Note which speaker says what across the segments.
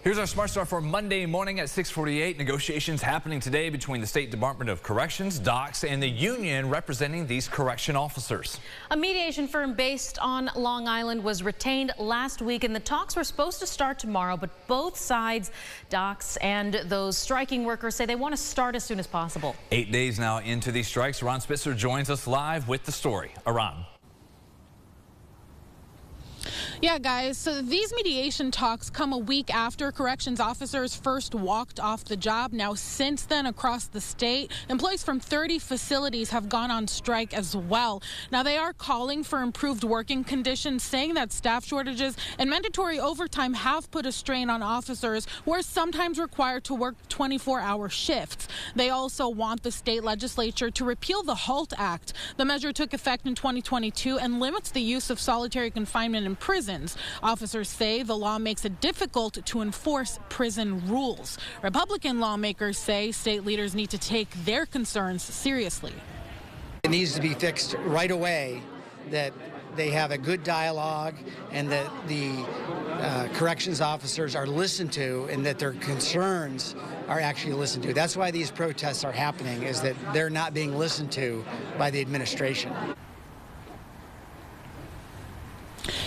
Speaker 1: Here's our Smart Start for Monday morning at 6:48. Negotiations happening today between the State Department of Corrections, DOCS, and the union representing these correction officers.
Speaker 2: A mediation firm based on Long Island was retained last week, and the talks were supposed to start tomorrow, but both sides, DOCS and those striking workers, say they want to start as soon as possible.
Speaker 1: 8 days now into these strikes, Aran Spitzer joins us live with the story. Aran.
Speaker 3: Yeah, guys, so these mediation talks come a week after corrections officers first walked off the job. Now, since then, across the state, employees from 30 facilities have gone on strike as well. Now, they are calling for improved working conditions, saying that staff shortages and mandatory overtime have put a strain on officers who are sometimes required to work 24-hour shifts. They also want the state legislature to repeal the HALT Act. The measure took effect in 2022 and limits the use of solitary confinement in prisons. Officers say the law makes it difficult to enforce prison rules. Republican lawmakers say state leaders need to take their concerns seriously.
Speaker 4: It needs to be fixed right away, that they have a good dialogue and that the corrections officers are listened to and that their concerns are actually listened to. That's why these protests are happening, is that they're not being listened to by the administration.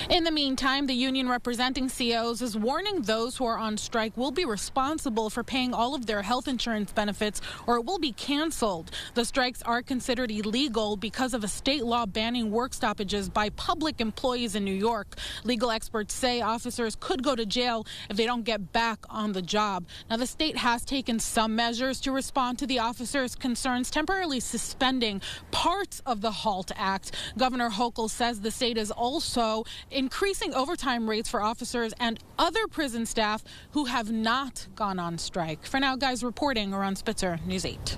Speaker 3: In the meantime, the union representing COs is warning those who are on strike will be responsible for paying all of their health insurance benefits or it will be canceled. The strikes are considered illegal because of a state law banning work stoppages by public employees in New York. Legal experts say officers could go to jail if they don't get back on the job. Now, the state has taken some measures to respond to the officers' concerns, temporarily suspending parts of the HALT Act. Governor Hochul says the state is also increasing overtime rates for officers and other prison staff who have not gone on strike. For now, guys, reporting, Aran Spitzer, News 8.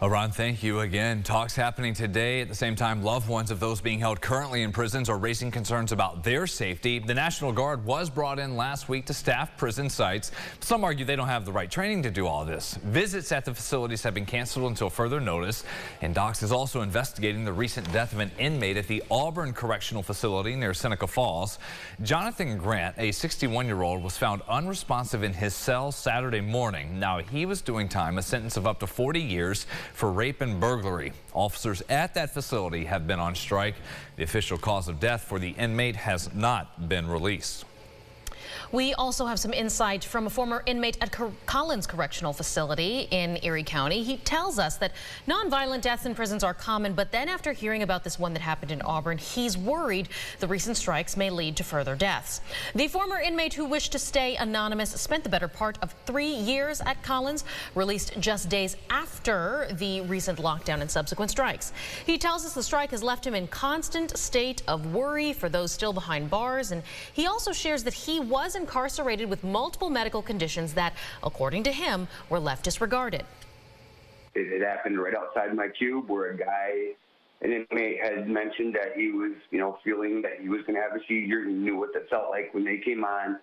Speaker 1: Aran, thank you again. Talks happening today. At the same time, loved ones of those being held currently in prisons are raising concerns about their safety. The National Guard was brought in last week to staff prison sites. Some argue they don't have the right training to do all this. Visits at the facilities have been canceled until further notice. And DOCS is also investigating the recent death of an inmate at the Auburn Correctional Facility near Seneca Falls. Jonathan Grant, a 61-year-old, was found unresponsive in his cell Saturday morning. Now, he was doing time, a sentence of up to 40 years. For rape and burglary. Officers at that facility have been on strike. The official cause of death for the inmate has not been released.
Speaker 2: We also have some insight from a former inmate at Collins Correctional Facility in Erie County. He tells us that nonviolent deaths in prisons are common, but then after hearing about this one that happened in Auburn, he's worried the recent strikes may lead to further deaths. The former inmate who wished to stay anonymous spent the better part of 3 years at Collins, released just days after the recent lockdown and subsequent strikes. He tells us the strike has left him in constant state of worry for those still behind bars, and he also shares that he was incarcerated with multiple medical conditions that, according to him, were left disregarded.
Speaker 5: It happened right outside my cube where an inmate had mentioned that he was, feeling that he was going to have a seizure. He knew what that felt like when they came on.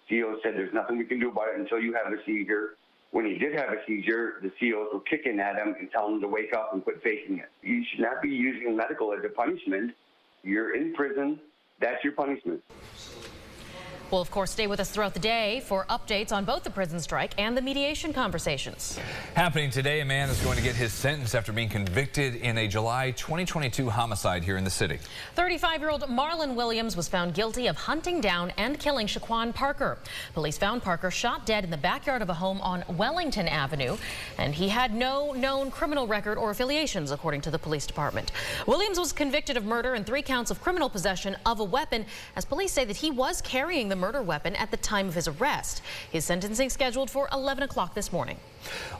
Speaker 5: CO said there's nothing we can do about it until you have a seizure. When he did have a seizure, the COs were kicking at him and telling him to wake up and quit faking it. You should not be using medical as a punishment. You're in prison. That's your punishment.
Speaker 2: We'll, of course, stay with us throughout the day for updates on both the prison strike and the mediation conversations.
Speaker 1: Happening today, a man is going to get his sentence after being convicted in a July 2022 homicide here in the city. 35-year-old Marlon Williams was found guilty of hunting down and killing Shaquan Parker. Police found Parker shot dead in the backyard of a home on Wellington Avenue, and he had no known criminal record or affiliations, according to the police department. Williams was convicted of murder and 3 counts of criminal possession of a weapon, as police say that he was carrying the murder weapon at the time of his arrest. His sentencing scheduled for 11 o'clock this morning.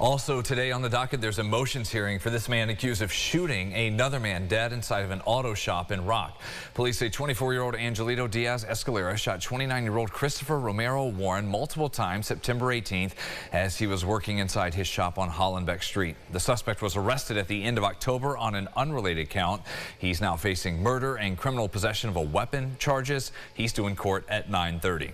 Speaker 1: Also today on the docket, there's a motions hearing for this man accused of shooting another man dead inside of an auto shop in Rock. Police say 24-year-old Angelito Diaz Escalera shot 29-year-old Christopher Romero Warren multiple times September 18th as he was working inside his shop on Hollenbeck Street. The suspect was arrested at the end of October on an unrelated count. He's now facing murder and criminal possession of a weapon charges. He's due in court at 9:30.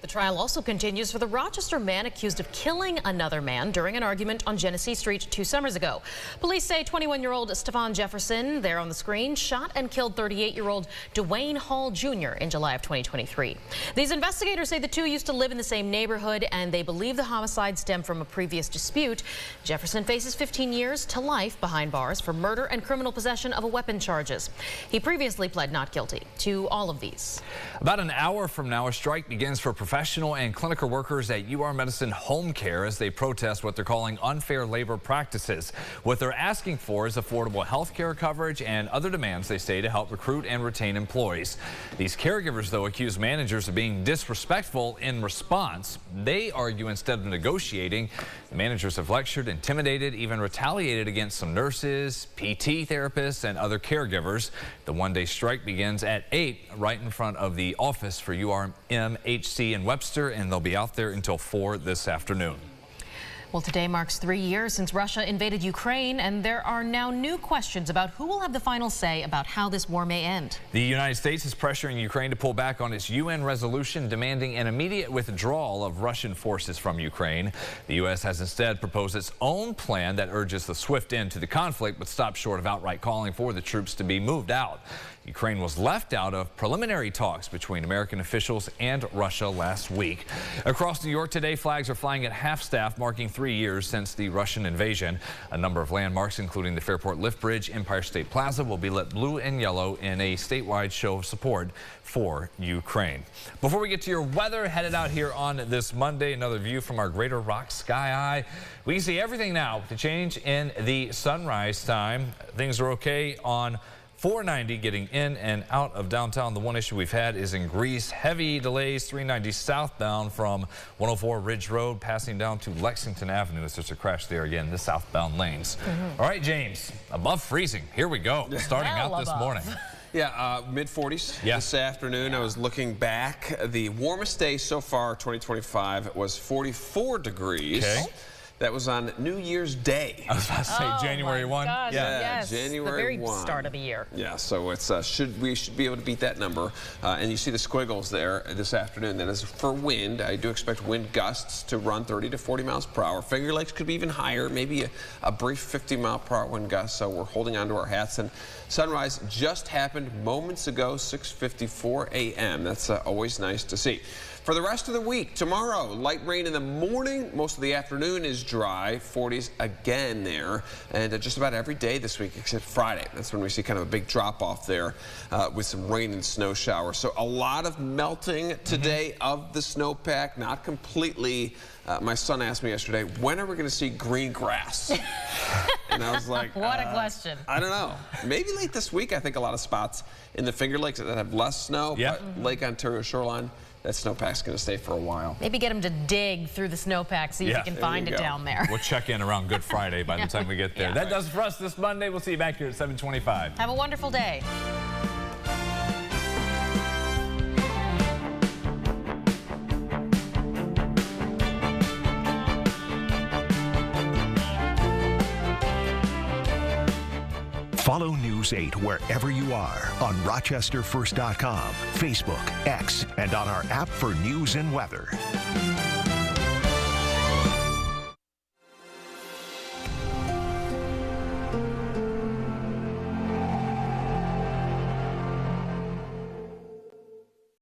Speaker 2: The trial also continues for the Rochester man accused of killing another man during an argument on Genesee Street 2 summers ago. Police say 21-year-old Stephon Jefferson, there on the screen, shot and killed 38-year-old Dwayne Hall Jr. in July of 2023. These investigators say the two used to live in the same neighborhood, and they believe the homicide stemmed from a previous dispute. Jefferson faces 15 years to life behind bars for murder and criminal possession of a weapon charges. He previously pled not guilty to all of these.
Speaker 1: About an hour from now, a strike begins for professional and clinical workers at UR Medicine Home Care as they protest what they're calling unfair labor practices. What they're asking for is affordable health care coverage and other demands, they say, to help recruit and retain employees. These caregivers, though, accuse managers of being disrespectful in response. They argue instead of negotiating, the managers have lectured, intimidated, even retaliated against some nurses, PT therapists, and other caregivers. The one-day strike begins at 8 right in front of the office for URMHC in Webster, and they'll be out there until 4 this afternoon.
Speaker 2: Well, today marks 3 years since Russia invaded Ukraine, and there are now new questions about who will have the final say about how this war may end.
Speaker 1: The United States is pressuring Ukraine to pull back on its UN resolution demanding an immediate withdrawal of Russian forces from Ukraine. The U.S. has instead proposed its own plan that urges the swift end to the conflict, but stops short of outright calling for the troops to be moved out. Ukraine was left out of preliminary talks between American officials and Russia last week. Across New York today, flags are flying at half-staff, marking 3 years since the Russian invasion. A number of landmarks, including the Fairport Lift Bridge, Empire State Plaza, will be lit blue and yellow in a statewide show of support for Ukraine. Before we get to your weather, headed out here on this Monday, another view from our Greater Rock Sky Eye. We can see everything now to change in the sunrise time. Things are okay on 490 getting in and out of downtown. The one issue we've had is in Greece. Heavy delays 390 southbound from 104 Ridge Road passing down to Lexington Avenue as there's a crash there again, the southbound lanes. All right, James, above freezing. Here we go. Starting out this morning.
Speaker 6: Yeah, mid-40s this afternoon. I was looking back. The warmest day so far, 2025, was 44 degrees.
Speaker 1: Okay.
Speaker 6: That was on New Year's Day.
Speaker 1: I was about to say January 1.
Speaker 2: Gosh,
Speaker 6: Yeah,
Speaker 2: yes,
Speaker 6: January
Speaker 2: the
Speaker 6: 1.
Speaker 2: very start of the year.
Speaker 6: Yeah, so it's we should be able to beat that number. And you see the squiggles there this afternoon. That is for wind. I do expect wind gusts to run 30 to 40 miles per hour. Finger Lakes could be even higher, maybe a brief 50-mile-per-hour wind gust. So we're holding on to our hats. And sunrise just happened moments ago, 6:54 a.m. That's always nice to see. For the rest of the week, tomorrow, light rain in the morning. Most of the afternoon is dry. 40s again there. And just about every day this week except Friday. That's when we see kind of a big drop off there with some rain and snow showers. So a lot of melting today of the snowpack. Not completely. My son asked me yesterday, when are we going to see green grass? And I was like,
Speaker 2: what a question.
Speaker 6: I don't know. Maybe late this week. I think a lot of spots in the Finger Lakes that have less snow.
Speaker 1: Yep.
Speaker 6: But Lake Ontario shoreline, that snowpack's going to stay for a while.
Speaker 2: Maybe get him to dig through the snowpack, see if he can find it down there.
Speaker 1: We'll check in around Good Friday by the time we get there.
Speaker 2: Yeah.
Speaker 1: That does it for us this Monday. We'll see you back here at 7:25.
Speaker 2: Have a wonderful day.
Speaker 7: Follow News 8 wherever you are on RochesterFirst.com, Facebook, X, and on our app for news and weather.